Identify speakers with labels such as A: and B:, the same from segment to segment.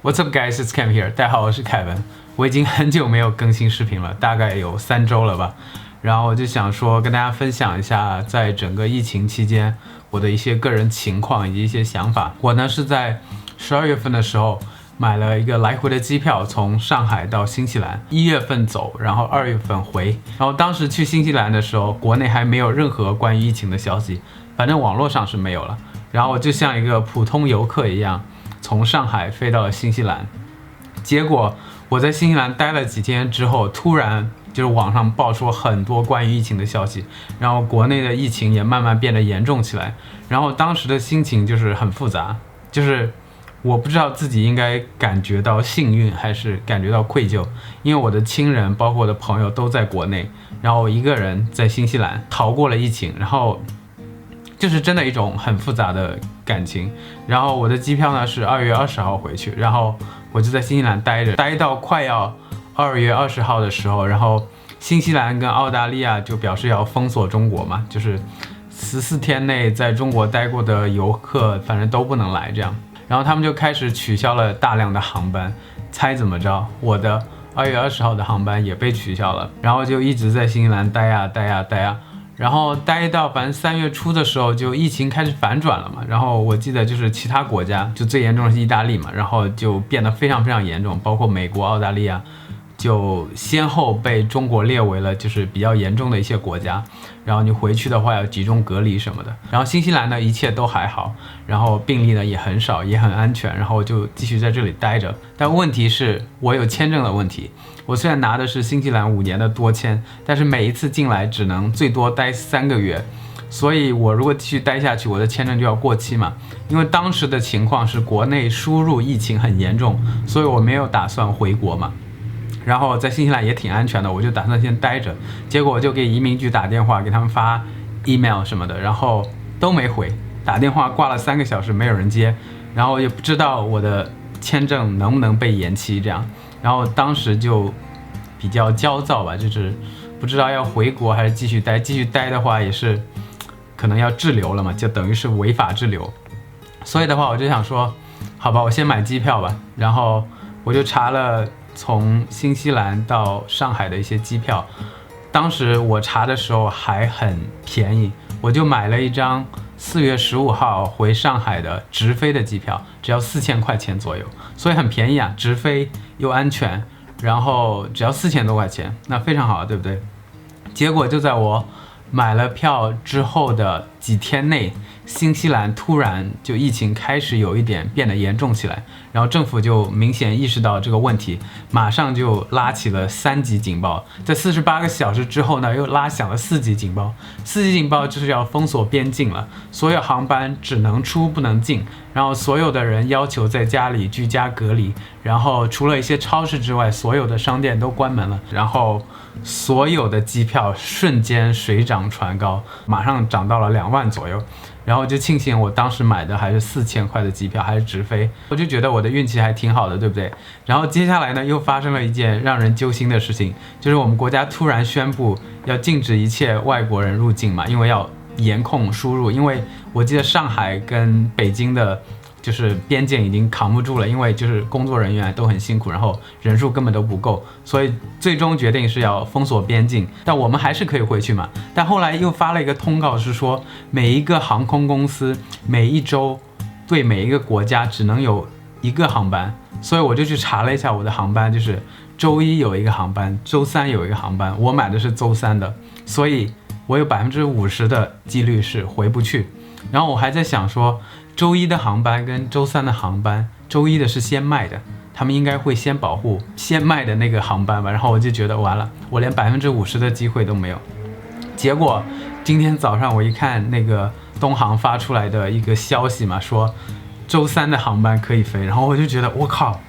A: What's up, guys? It's Cam here. 大家好，我是凯文。我已经很久没有更新视频了，大概有3周了吧。然后我就想说，跟大家分享一下，在整个疫情期间我的一些个人情况以及一些想法。我呢是在12月份的时候买了一个来回的机票，从上海到新西兰，1月份走，然后2月份回。然后当时去新西兰的时候，国内还没有任何关于疫情的消息，反正网络上是没有了。然后我就像一个普通游客一样，从上海飞到了新西兰。结果我在新西兰待了几天之后，突然就是网上爆出很多关于疫情的消息，然后国内的疫情也慢慢变得严重起来。然后当时的心情就是很复杂，就是我不知道自己应该感觉到幸运还是感觉到愧疚，因为我的亲人包括我的朋友都在国内，然后我一个人在新西兰逃过了疫情，然后就是真的一种很复杂的感情。然后我的机票呢是2月20号回去，然后我就在新西兰待到快要2月20号的时候，然后新西兰跟澳大利亚就表示要封锁中国嘛，就是14天内在中国待过的游客反正都不能来这样。然后他们就开始取消了大量的航班，猜怎么着？我的2月20号的航班也被取消了，然后就一直在新西兰待呀，然后待到反正3月初的时候，就疫情开始反转了嘛。然后我记得就是其他国家就最严重的是意大利嘛，然后就变得非常严重，包括美国、澳大利亚就先后被中国列为了就是比较严重的一些国家，然后你回去的话要集中隔离什么的。然后新西兰呢一切都还好，然后病例呢也很少，也很安全，然后我就继续在这里待着。但问题是我有签证的问题，我虽然拿的是新西兰5年的多签，但是每一次进来只能最多待3个月，所以我如果继续待下去，我的签证就要过期嘛。因为当时的情况是国内输入疫情很严重，所以我没有打算回国嘛。然后在新西兰也挺安全的，我就打算先待着。结果我就给移民局打电话，给他们发 email 什么的，然后都没回，打电话挂了3个小时没有人接，然后也不知道我的签证能不能被延期这样。然后当时就比较焦躁吧，就是不知道要回国还是继续待。继续待的话也是可能要滞留了嘛，就等于是违法滞留。所以的话我就想说，好吧，我先买机票吧。然后我就查了从新西兰到上海的一些机票，当时我查的时候还很便宜，我就买了一张4月15号回上海的直飞的机票，只要4000块钱左右，所以很便宜啊，直飞又安全，然后只要4000多块钱，那非常好，对不对？结果就在我买了票之后的几天内，新西兰突然就疫情开始有一点变得严重起来，然后政府就明显意识到这个问题，马上就拉起了3级警报，在48个小时之后呢，又拉响了4级警报。4级警报就是要封锁边境了，所有航班只能出不能进，然后所有的人要求在家里居家隔离，然后除了一些超市之外，所有的商店都关门了，然后所有的机票瞬间水涨船高，马上涨到了2万左右。然后就庆幸我当时买的还是4000块的机票，还是直飞，我就觉得我的运气还挺好的，对不对？然后接下来呢，又发生了一件让人揪心的事情，就是我们国家突然宣布要禁止一切外国人入境嘛，因为要严控输入。因为我记得上海跟北京的就是边境已经扛不住了，因为就是工作人员都很辛苦，然后人数根本都不够，所以最终决定是要封锁边境。但我们还是可以回去嘛。但后来又发了一个通告，是说每一个航空公司每一周对每一个国家只能有1个航班，所以我就去查了一下我的航班，就是周1有1个航班，周3有1个航班，我买的是周3的，所以我有50%的几率是回不去。然后我还在想说，周1的航班跟周3的航班，周1的是先卖的，他们应该会先保护先卖的那个航班吧。然后我就觉得完了，我连50%的机会都没有。结果今天早上我一看那个东航发出来的一个消息嘛，说周3的航班可以飞，然后我就觉得我靠，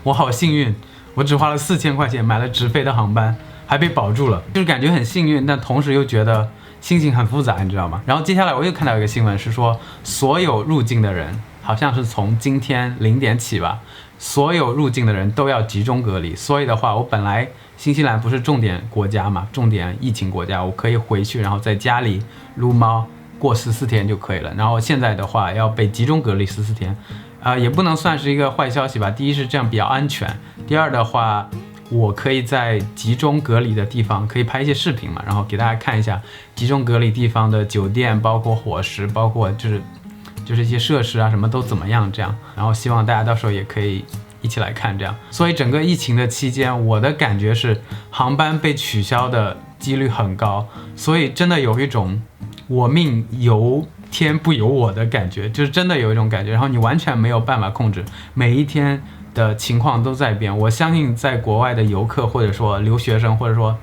A: 我好幸运，我只花了4000块钱买了直飞的航班，还被保住了，就是感觉很幸运，但同时又觉得心情很复杂，你知道吗？然后接下来我又看到一个新闻，是说所有入境的人，好像是从今天0点起吧，所有入境的人都要集中隔离。所以的话，我本来新西兰不是重点国家嘛，重点疫情国家，我可以回去，然后在家里撸猫过14天就可以了。然后现在的话要被集中隔离14天，也不能算是一个坏消息吧。第一是这样比较安全，第二的话，我可以在集中隔离的地方可以拍一些视频嘛，然后给大家看一下集中隔离地方的酒店，包括伙食，包括就是一些设施啊什么都怎么样这样，然后希望大家到时候也可以一起来看这样。所以整个疫情的期间，我的感觉是航班被取消的几率很高，所以真的有一种我命由天不由我的感觉，就是真的有一种感觉，然后你完全没有办法控制，每一天的情况都在变。我相信在国外的游客，或者说留学生，或者说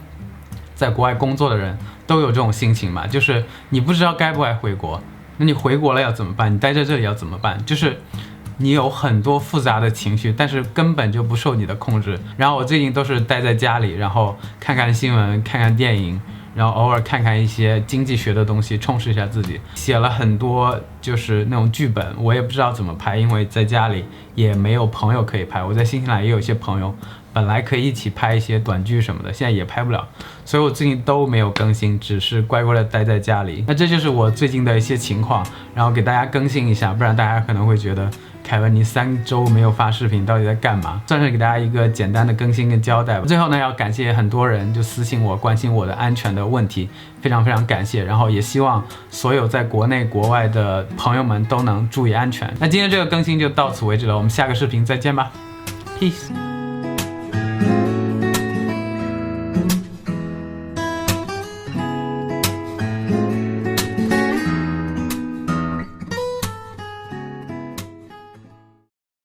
A: 在国外工作的人都有这种心情嘛，就是你不知道该不该回国，那你回国了要怎么办？你待在这里要怎么办？就是你有很多复杂的情绪，但是根本就不受你的控制。然后我最近都是待在家里，然后看看新闻，看看电影，然后偶尔看看一些经济学的东西，充实一下自己。写了很多就是那种剧本，我也不知道怎么拍，因为在家里也没有朋友可以拍。我在新西兰也有一些朋友，本来可以一起拍一些短剧什么的，现在也拍不了，所以我最近都没有更新，只是乖乖的待在家里。那这就是我最近的一些情况，然后给大家更新一下，不然大家可能会觉得凯文你3周没有发视频，到底在干嘛？算是给大家一个简单的更新跟交代吧。最后呢，要感谢很多人就私信我关心我的安全的问题，非常非常感谢。然后也希望所有在国内国外的朋友们都能注意安全。那今天这个更新就到此为止了，我们下个视频再见吧 ，peace。